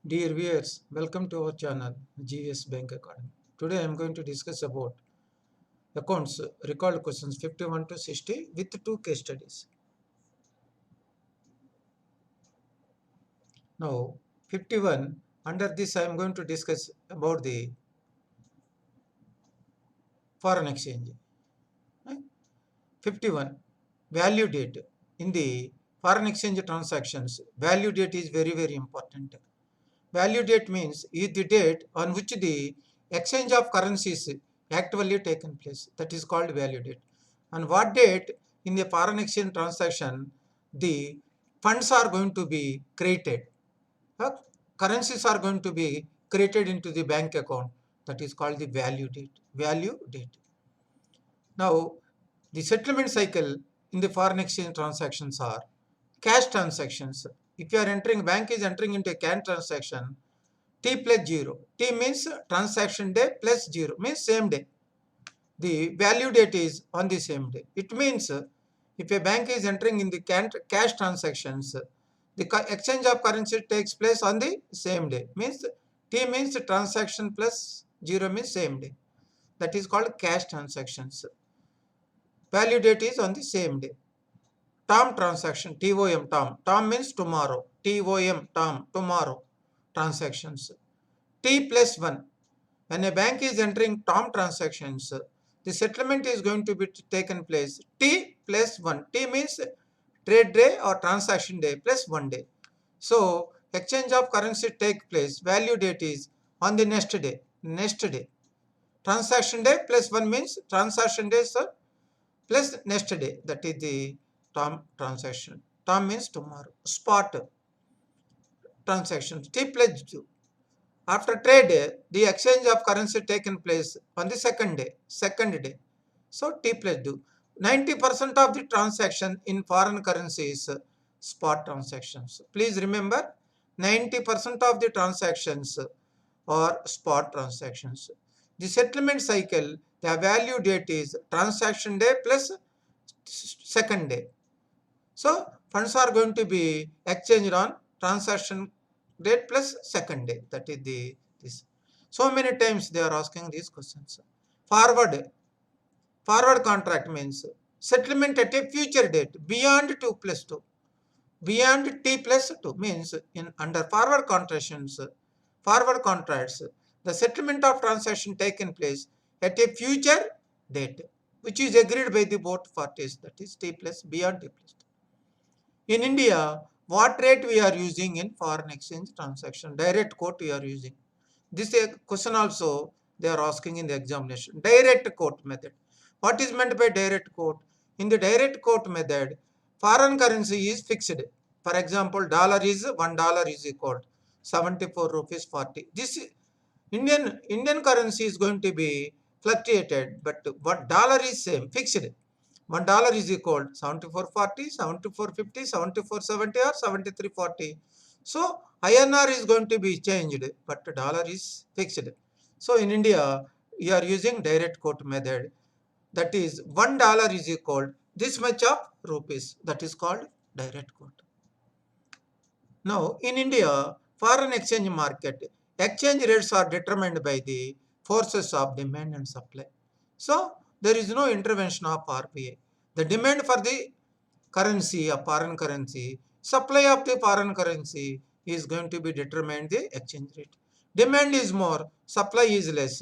Dear viewers, welcome to our channel GS Bank Academy. Today I am going to discuss about accounts recalled questions 51 to 60 with two case studies. Now 51, under this I am going to discuss about the foreign exchange. Right? 51, value date. In the foreign exchange transactions, value date is very important. Value date means is the date on which the exchange of currencies actually taken place. That is called value date. On what date in the foreign exchange transaction the funds are going to be created. Uh, Currencies are going to be created into the bank account. That is called the value date. Value date. Now, the settlement cycle in the foreign exchange transactions are cash transactions. If you are entering, bank is entering into a cash transaction, T plus 0. T means transaction day plus 0 means same day. The value date is on the same day. It means if a bank is entering in the cash transactions, the exchange of currency takes place on the same day. Means T means transaction plus 0 means same day. That is called cash transactions. Value date is on the same day. Term transaction, TOM, term. Term means tomorrow. TOM, term, tomorrow transactions. T plus 1. When a bank is entering term transactions, the settlement is going to be taken place T plus 1. T means trade day or transaction day plus 1 day. So, exchange of currency take place, value date is on the next day. Next day. Transaction day plus 1 means transaction day plus next day. That is the term transaction. Term means tomorrow. Spot transactions. T plus 2. After trade, the exchange of currency taken place on the second day. Second day. So T plus 2. 90% of the transaction in foreign currency is spot transactions. Please remember, 90% of the transactions are spot transactions. The settlement cycle, the value date is transaction day plus second day. So funds are going to be exchanged on transaction date plus second day. That is the this. So many times they are asking these questions. Forward contract means settlement at a future date beyond 2 plus 2. Beyond T plus 2 means in under forward contracts, the settlement of transaction taken place at a future date, which is agreed by the both parties. That is T plus beyond T plus 2. In India, what rate we are using in foreign exchange transaction? Direct quote we are using. This question also they are asking in the examination. Direct quote method. What is meant by direct quote? In the direct quote method, foreign currency is fixed. For example, dollar is $1 is equal 74 rupees 40. This Indian currency is going to be fluctuated, but what dollar is same fixed. $1 is equal 74.40, 74.50, 74.70 or 73.40. So INR is going to be changed, but dollar is fixed. So in India, you are using direct quote method. That is $1 is equal this much of rupees. That is called direct quote. Now in India, foreign exchange market, exchange rates are determined by the forces of demand and supply. So there is no intervention of RBI. The demand for the currency of foreign currency, supply of the foreign currency is going to be determined the exchange rate. Demand is more, supply is less.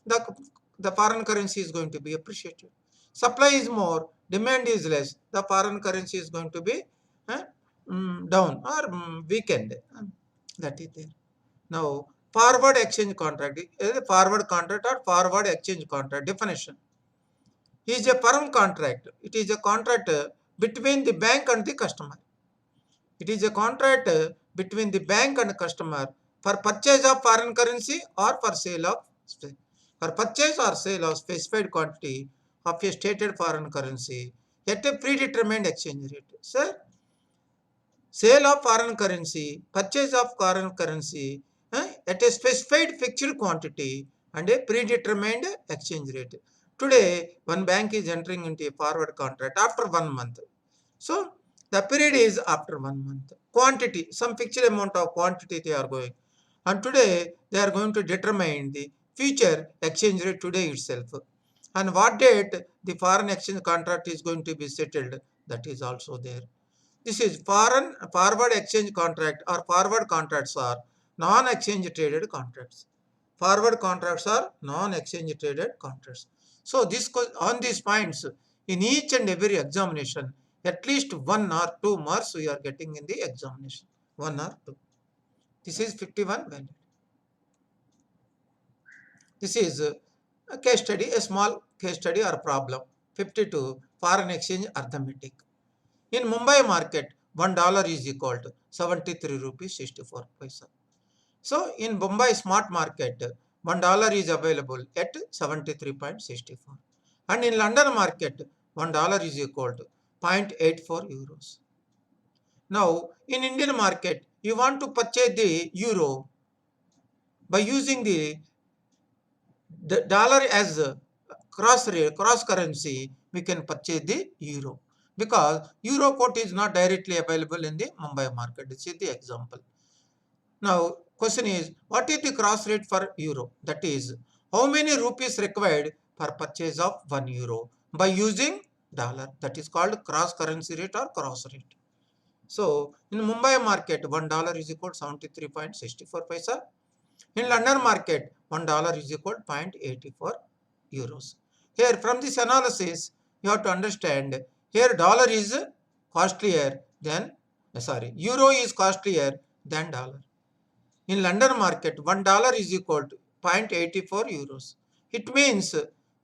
The foreign currency is going to be appreciated. Supply is more, demand is less. The foreign currency is going to be uh, down or weakened. That is there. Now, forward exchange contract, forward contract or forward exchange contract definition is a firm contract. It is a contract between the bank and the customer. It is a contract between the bank and customer for purchase of foreign currency or for purchase or sale of specified quantity of a stated foreign currency at a predetermined exchange rate. Sir, sale of foreign currency, purchase of foreign currency at a specified fixed quantity and a predetermined exchange rate. Today, one bank is entering into a forward contract after 1 month. So the period is after 1 month. Quantity, some fixed amount of quantity they are going. And today they are going to determine the future exchange rate today itself. And what date the foreign exchange contract is going to be settled, that is also there. This is foreign forward exchange contract or forward contracts are non-exchange traded contracts. Forward contracts are non-exchange traded contracts. So this on these points in each and every examination, at least 1 or 2 marks we are getting in the examination. 1 or 2. This is 51 valid. This is a case study, a small case study or problem. 52 foreign exchange arithmetic. In Mumbai market, $1 is equal to 73 rupees 64 paisa. So in Mumbai smart market, $1 is available at 73.64. And in London market, $1 is equal to 0.84 euros. Now in Indian market, you want to purchase the euro by using the dollar as a cross currency, we can purchase the euro because euro quote is not directly available in the Mumbai market. This is the example. Now question is, what is the cross rate for euro? That is, how many rupees required for purchase of 1 euro by using dollar? That is called cross currency rate or cross rate. So in Mumbai market, $1 is equal to 73.64 paisa. In London market, $1 is equal to 0.84 euros. Here from this analysis, you have to understand, here dollar is costlier than, euro is costlier than dollar. In London market, $1 is equal to 0.84 euros. It means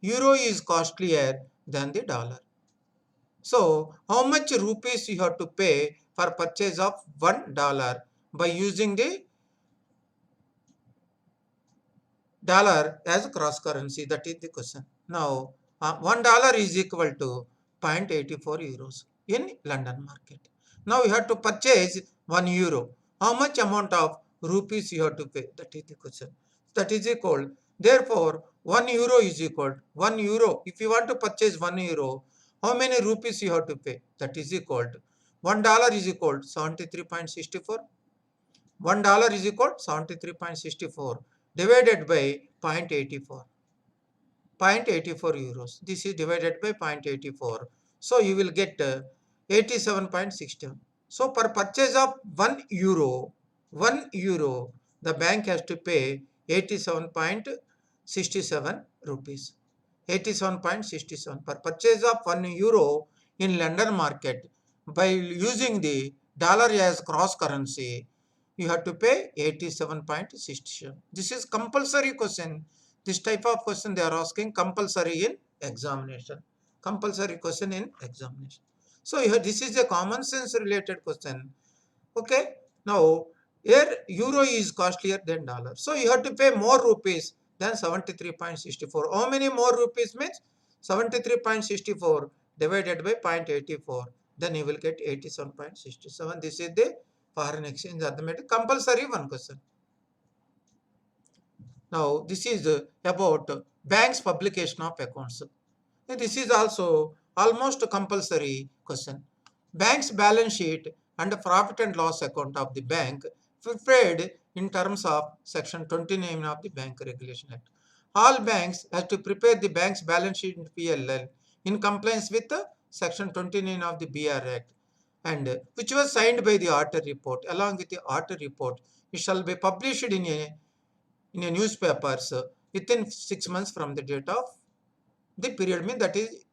euro is costlier than the dollar. So how much rupees you have to pay for purchase of $1 by using the dollar as cross currency? That is the question. Now $1 is equal to 0.84 euros in London market. Now you have to purchase 1 euro. How much amount of rupees you have to pay? That is the question. That is equal. Therefore 1 euro is equal to 1 euro. If you want to purchase 1 euro, how many rupees you have to pay? That is equal to $1 is equal to 73.64. $1 is equal to 73.64 divided by 0.84. 0.84 euros. This is divided by 0.84. So you will get 87.67. So per purchase of 1 euro, the bank has to pay 87.67 rupees. 87.67 per purchase of 1 euro in London market. By using the dollar as cross currency, you have to pay 87.67. This is compulsory question. This type of question they are asking compulsory in examination. Compulsory question in examination. So here this is a common sense related question. Okay. Now here euro is costlier than dollar. So you have to pay more rupees than 73.64. How many more rupees means 73.64 divided by 0.84. Then you will get 87.67. This is the foreign exchange arithmetic. Compulsory one question. Now this is about bank's publication of accounts. This is also almost a compulsory question. Bank's balance sheet and profit and loss account of the bank prepared in terms of section 29 of the Bank Regulation Act. All banks have to prepare the bank's balance sheet and PLL in compliance with section 29 of the BR Act, and which was signed by the auditor report. Along with the auditor report, it shall be published in a newspapers within 6 months from the date of the period, mean that is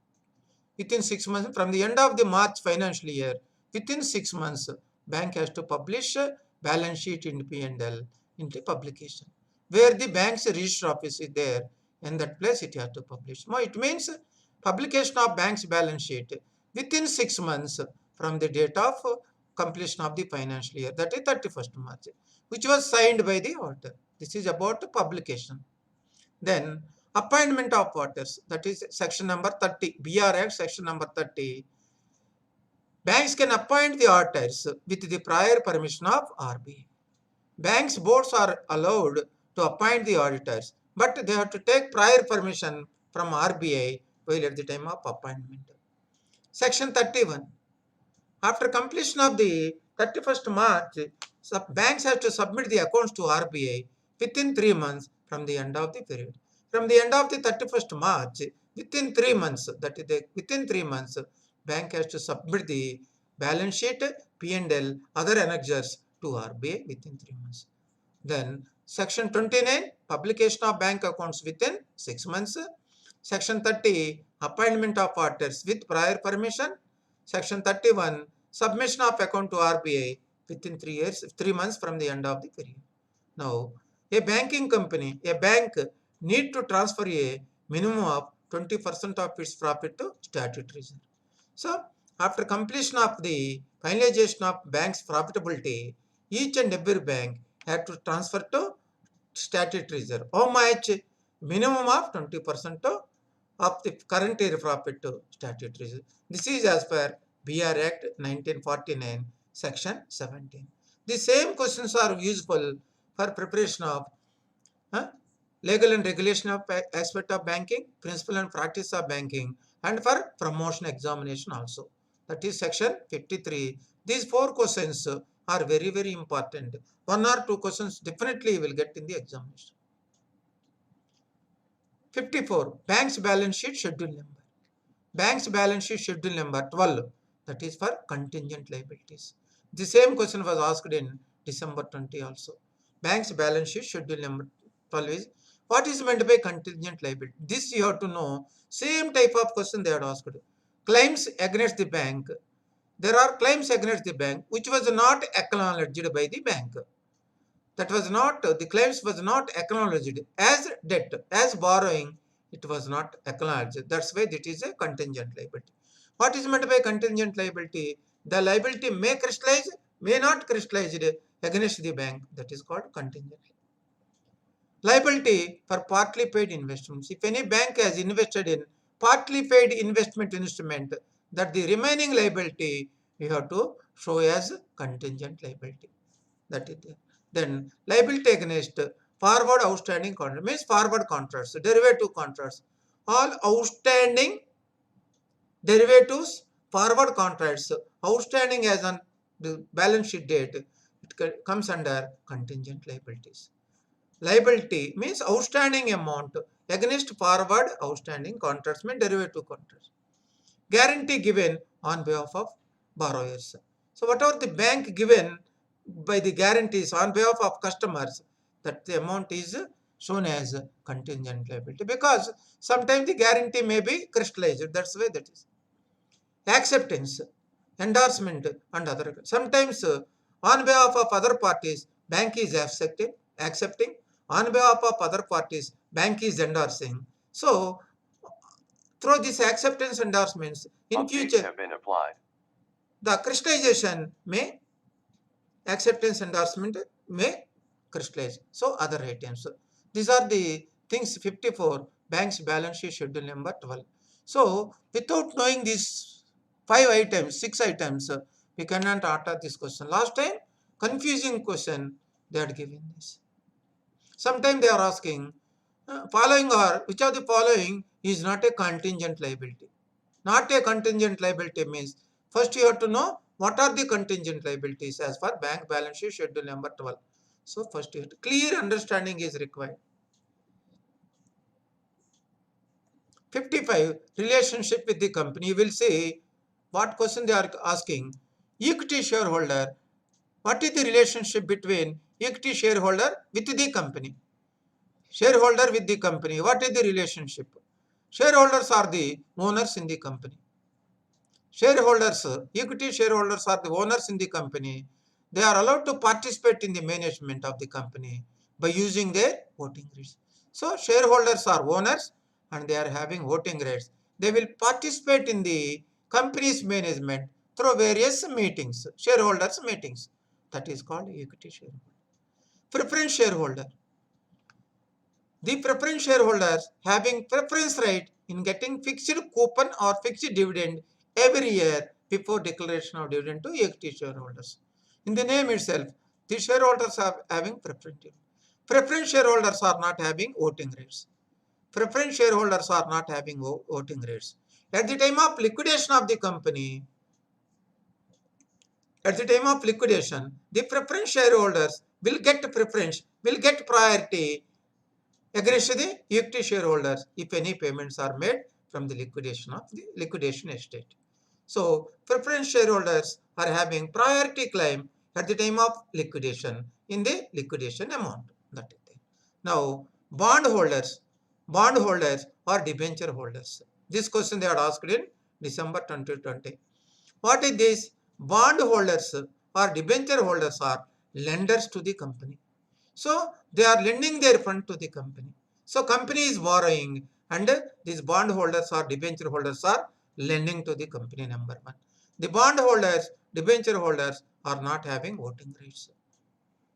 within 6 months from the end of the March financial year. Within 6 months, bank has to publish balance sheet in P&L into publication. Where the bank's register office is there, in that place it has to publish. Now it means publication of bank's balance sheet within 6 months from the date of completion of the financial year, that is 31st March, which was signed by the auditor. This is about publication. Then appointment of auditors, that is section number 30, BR Act section number 30. Banks can appoint the auditors with the prior permission of RBI. Banks boards are allowed to appoint the auditors, but they have to take prior permission from RBI while at the time of appointment. Section 31. After completion of the 31st March, banks have to submit the accounts to RBI within 3 months from the end of the period. From the end of the 31st March, within 3 months, that is within 3 months, bank has to submit the balance sheet, P&L, other annexures to RBI within 3 months. Then Section 29, publication of bank accounts within 6 months. Section 30, appointment of auditors with prior permission. Section 31, submission of account to RBI within 3 months from the end of the period. Now, a banking company, a bank need to transfer a minimum of 20% of its profit to statutory reserve. So, after completion of the finalization of bank's profitability, each and every bank had to transfer to statutory reserve. How much? Minimum of 20% of the current year profit to statutory reserve. This is as per BR Act 1949, Section 17. The same questions are useful for preparation of legal and regulation of aspect of banking, principle and practice of banking, and for promotion examination also. That is Section 53. These 4 questions are very, very important. 1 or 2 questions definitely you will get in the examination. 54. Bank's balance sheet schedule number. Bank's balance sheet schedule number 12. That is for contingent liabilities. The same question was asked in December 20 also. Bank's balance sheet schedule number 12 is what is meant by contingent liability. This you have to know. Same type of question they had asked. Claims against the bank. There are claims against the bank which was not acknowledged by the bank. That was not, the claims was not acknowledged as debt, as borrowing, it was not acknowledged. That's why it is a contingent liability. What is meant by contingent liability? The liability may crystallize, may not crystallize against the bank. That is called contingent liability for partly paid investments. If any bank has invested in partly paid investment instrument, that the remaining liability we have to show as contingent liability. That is there. Then liability against forward outstanding contract means forward contracts, derivative contracts. All outstanding derivatives, forward contracts outstanding as on the balance sheet date, it comes under contingent liabilities. Liability means outstanding amount against forward outstanding contracts means derivative contracts. Guarantee given on behalf of borrowers. So whatever the bank given by the guarantees on behalf of customers, that the amount is shown as contingent liability because sometimes the guarantee may be crystallized. That's why that is. Acceptance, endorsement and other. Sometimes on behalf of other parties, bank is accepting. On behalf of other parties, bank is endorsing. So through this acceptance endorsements, in future, have been applied. The crystallization may, acceptance endorsement may crystallize. So other items. These are the things 54, bank's balance sheet schedule number 12. So without knowing these 5 items, 6 items, we cannot answer this question. Last time, confusing question they had given this. Sometimes they are asking, following or which of the following is not a contingent liability. Not a contingent liability means first you have to know what are the contingent liabilities as per bank balance sheet schedule number 12. So first you have to, clear understanding is required. 55, relationship with the company. You will see what question they are asking. Equity shareholder. What is the relationship between equity shareholder with the company? Shareholder with the company. What is the relationship? Shareholders are the owners in the company. Shareholders, equity shareholders are the owners in the company. They are allowed to participate in the management of the company by using their voting rights. So shareholders are owners and they are having voting rights. They will participate in the company's management through various meetings, shareholders meetings. That is called equity shareholder. Preference shareholder. The preference shareholders having preference right in getting fixed coupon or fixed dividend every year before declaration of dividend to equity shareholders. In the name itself, the shareholders are having preference. Preference shareholders are not having voting rights. Preference shareholders are not having voting rights. At the time of liquidation of the company, At the time of liquidation, the preference shareholders will get preference, will get priority against the equity shareholders if any payments are made from the liquidation of the liquidation estate. So preference shareholders are having priority claim at the time of liquidation in the liquidation amount. That is it. Now bondholders or debenture holders. This question they are asked in December 2020. What is this? Bondholders or debenture holders are lenders to the company. So they are lending their fund to the company. So company is borrowing and these bondholders or debenture holders are lending to the company, number one. The bondholders, debenture holders are not having voting rights.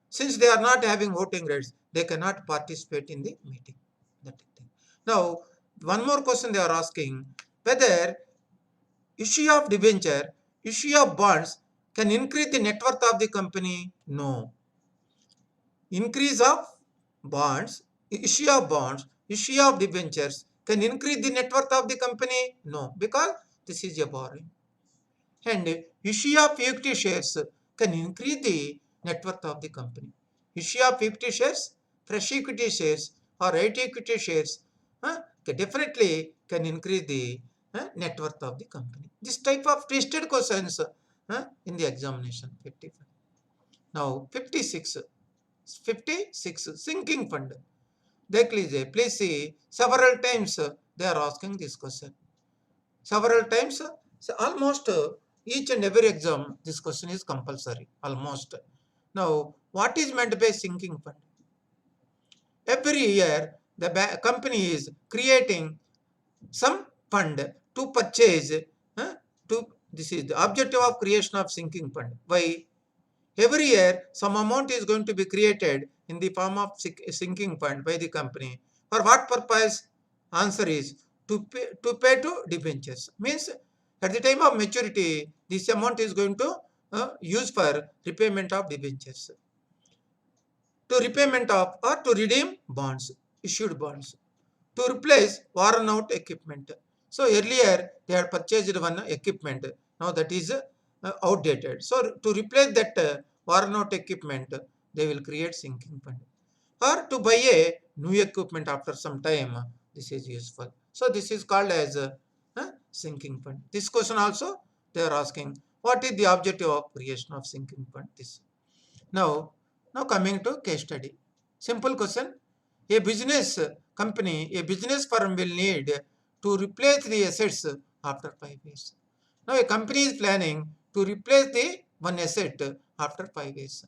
Since they are not having voting rights, they cannot participate in the meeting. That is it. Now, one more question they are asking, whether issue of debenture, issue of bonds can increase the net worth of the company? No. Increase of bonds, issue of debentures can increase the net worth of the company? No, because this is a borrowing. And issue of equity shares can increase the net worth of the company. Issue of equity shares, fresh equity shares or right equity shares definitely can increase the net worth of the company. This type of twisted questions in the examination 55. Now 56 sinking fund. देख लीजिए, please see, several times they are asking this question. Several times, so almost each and every exam, this question is compulsory, almost. Now, what is meant by sinking fund? Every year, the company is creating some fund to purchase, this is the objective of creation of sinking fund. Why? Every year, some amount is going to be created in the form of sinking fund by the company. For what purpose? Answer is to pay to debentures. Means at the time of maturity, this amount is going to use for repayment of debentures. To repayment of or to redeem bonds, issued bonds. To replace worn out equipment. So earlier they had purchased one equipment. Now that is outdated. So to replace that worn out equipment, they will create sinking fund. Or to buy a new equipment after some time, this is useful. So this is called as a sinking fund. This question also they are asking, what is the objective of creation of sinking fund? This. Now coming to case study. Simple question. A business company, a business firm will need to replace the assets after 5 years. Now a company is planning to replace the one asset after 5 years.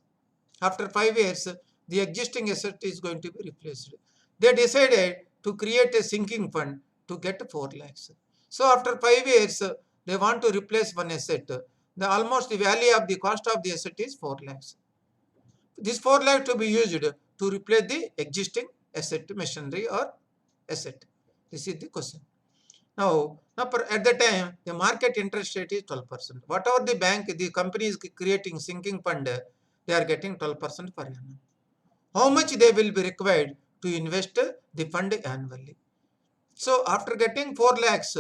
After 5 years, the existing asset is going to be replaced. They decided to create a sinking fund to get 4 lakhs. So after 5 years, they want to replace one asset. The value of the cost of the asset is 4 lakhs. This 4 lakh to be used to replace the existing asset, machinery or asset. This is the question. Now at the time, the market interest rate is 12%. Whatever the company is creating sinking fund, they are getting 12% per annum. How much they will be required to invest the fund annually? So after getting 4 lakhs,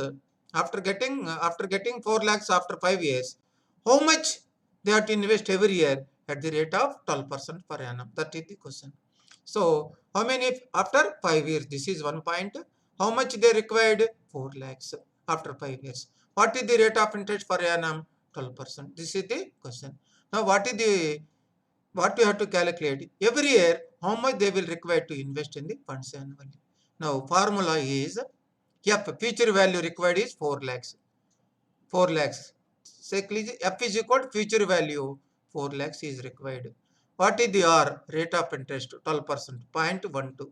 after getting 4 lakhs after 5 years, how much they have to invest every year at the rate of 12% per annum? That is the question. So how many after 5 years? This is one point. How much they required? 4 lakhs after 5 years. What is the rate of interest per annum? 12%. This is the question. Now what we have to calculate? Every year, how much they will require to invest in the funds annually. Now formula is F, future value required is 4 lakhs. 4 lakhs. F is equal to future value 4 lakhs is required. What is the R? Rate of interest 12%, 0.12.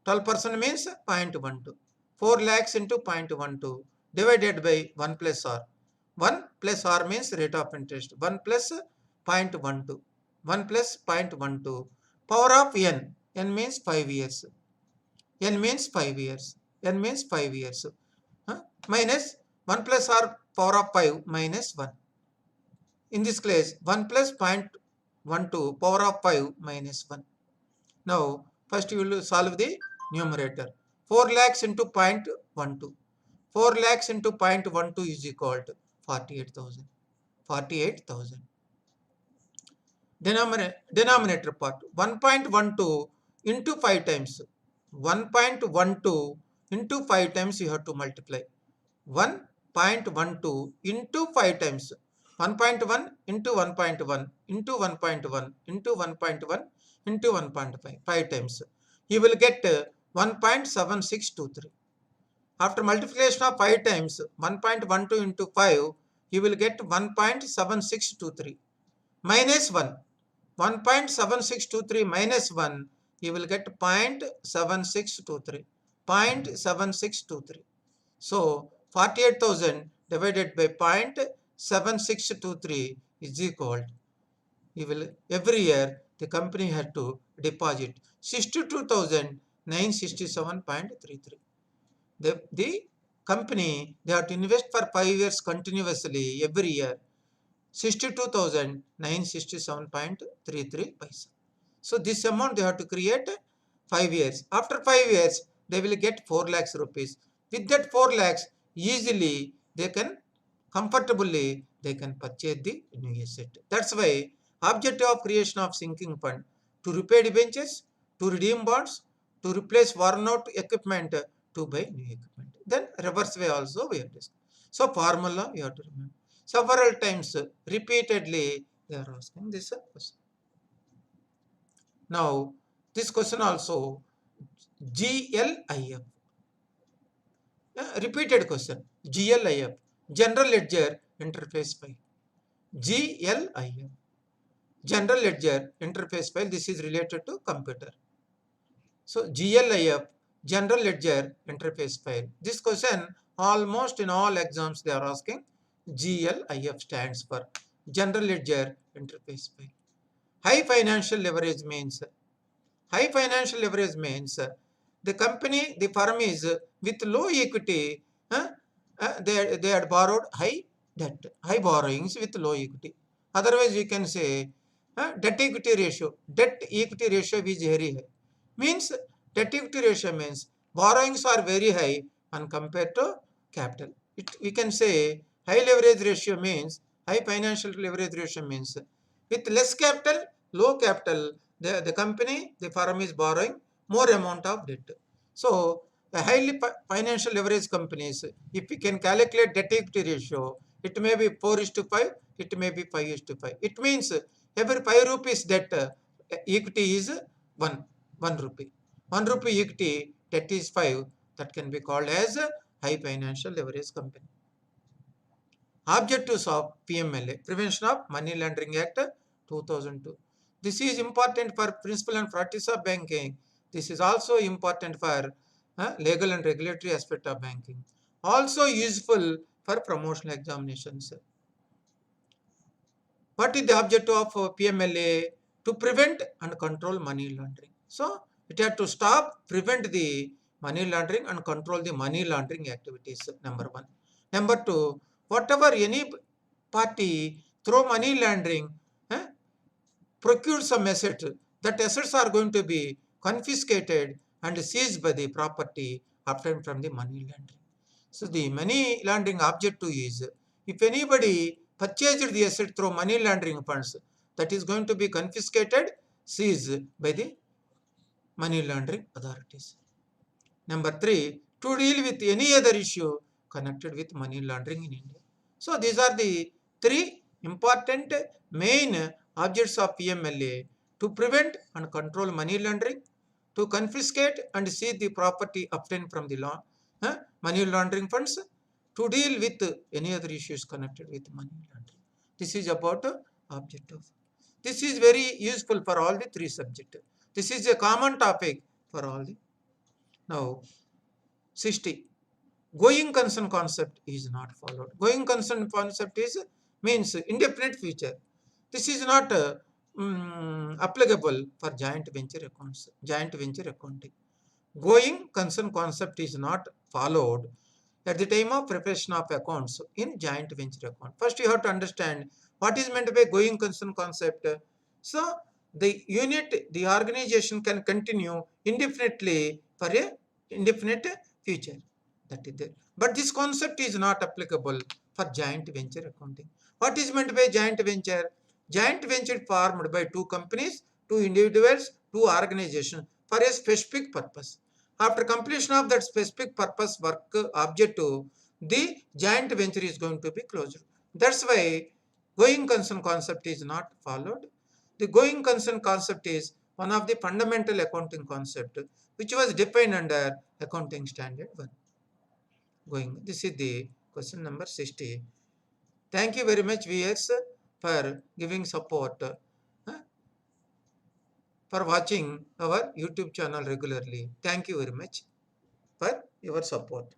12% means 0.12. 4 lakhs into 0.12 divided by 1 plus R. 1 plus R means rate of interest. 1 plus 0.12. 1 plus 0.12. Power of N. N means 5 years. N means 5 years. N means 5 years. Minus 1 plus R power of 5 minus 1. In this case, 1 plus 0.12 power of 5 minus 1. Now, first you will solve the numerator. 4 lakhs into 0.12. 4 lakhs into 0.12 is equal to 48,000. 48,000. denominator part 1.12 into 5 times. 1.12 into 5 times you have to multiply. 1.12 into 5 times. 1.1 into 1.1 into 1.1 into 1.1 into 1.5 5 times. You will get 1.7623. After multiplication of 5 times 1.12 into 5, you will get 1.7623 minus 1. 1.7623 minus 1, you will get 0.7623. 0.7623. So 48,000 divided by 0.7623 is equal. You will every year the company had to deposit 62,967.33. The company, they have to invest for 5 years continuously every year 62,967.33 paisa. So this amount they have to create 5 years. After 5 years, they will get 4 lakhs rupees. With that 4 lakhs, easily they can comfortably they can purchase the new asset. That's why objective of creation of sinking fund to repay debentures, to redeem bonds, to replace worn out equipment, to buy new equipment. Then reverse way also we have discussed. So formula you have to remember. Several times, repeatedly, they are asking this question. Now, this question also, GLIF. Repeated question, GLIF, General Ledger Interface File. GLIF, General Ledger Interface File, this is related to computer. So, GLIF, General Ledger Interface File. This question, almost in all exams, they are asking. GLIF stands for General Ledger Interface File. High financial leverage means the company, the firm is with low equity, they had borrowed high debt, high borrowings with low equity. Otherwise, we can say debt equity ratio is very high. Means debt equity ratio means borrowings are very high when compared to capital. We can say high leverage ratio means, high financial leverage ratio means with less capital, low capital, the company, the firm is borrowing more amount of debt. So the highly financial leverage companies, if we can calculate debt equity ratio, it may be 4:5, it may be 5:5. It means every 5 rupees debt, equity is 1 rupee. 1 rupee equity, debt is 5. That can be called as a high financial leverage company. Objectives of PMLA, Prevention of Money Laundering Act 2002. This is important for principle and practice of banking. This is also important for legal and regulatory aspect of banking. Also useful for promotional examinations. What is the objective of PMLA? To prevent and control money laundering. So it had to stop, prevent the money laundering and control the money laundering activities, number 1. Number 2, whatever any party through money laundering procure some asset, that assets are going to be confiscated and seized by the property obtained from the money laundering. So the money laundering objective is, if anybody purchased the asset through money laundering funds, that is going to be confiscated, seized by the money laundering authorities. Number 3, to deal with any other issue connected with money laundering in India. So these are the 3 important main objects of PMLA: to prevent and control money laundering, to confiscate and seize the property obtained from the money laundering funds, to deal with any other issues connected with money laundering. This is about objective. This is very useful for all the 3 subjects. This is a common topic for all the. Now, 60. Going concern concept is not followed. Going concern concept means indefinite future. This is not applicable for joint venture accounts, joint venture accounting. Going concern concept is not followed at the time of preparation of accounts in joint venture account. First, you have to understand what is meant by going concern concept. So, the unit, the organization can continue indefinitely for a indefinite future. That is there. But this concept is not applicable for joint venture accounting. What is meant by joint venture? joint venture formed by two companies, two individuals, two organizations for a specific purpose. After completion of that specific purpose work objective, the joint venture is going to be closed. That's why going concern concept is not followed. The going concern concept is one of the fundamental accounting concept which was defined under accounting standard 1. This is the question number 60. Thank you very much, viewers, for giving support, for watching our YouTube channel regularly. Thank you very much for your support.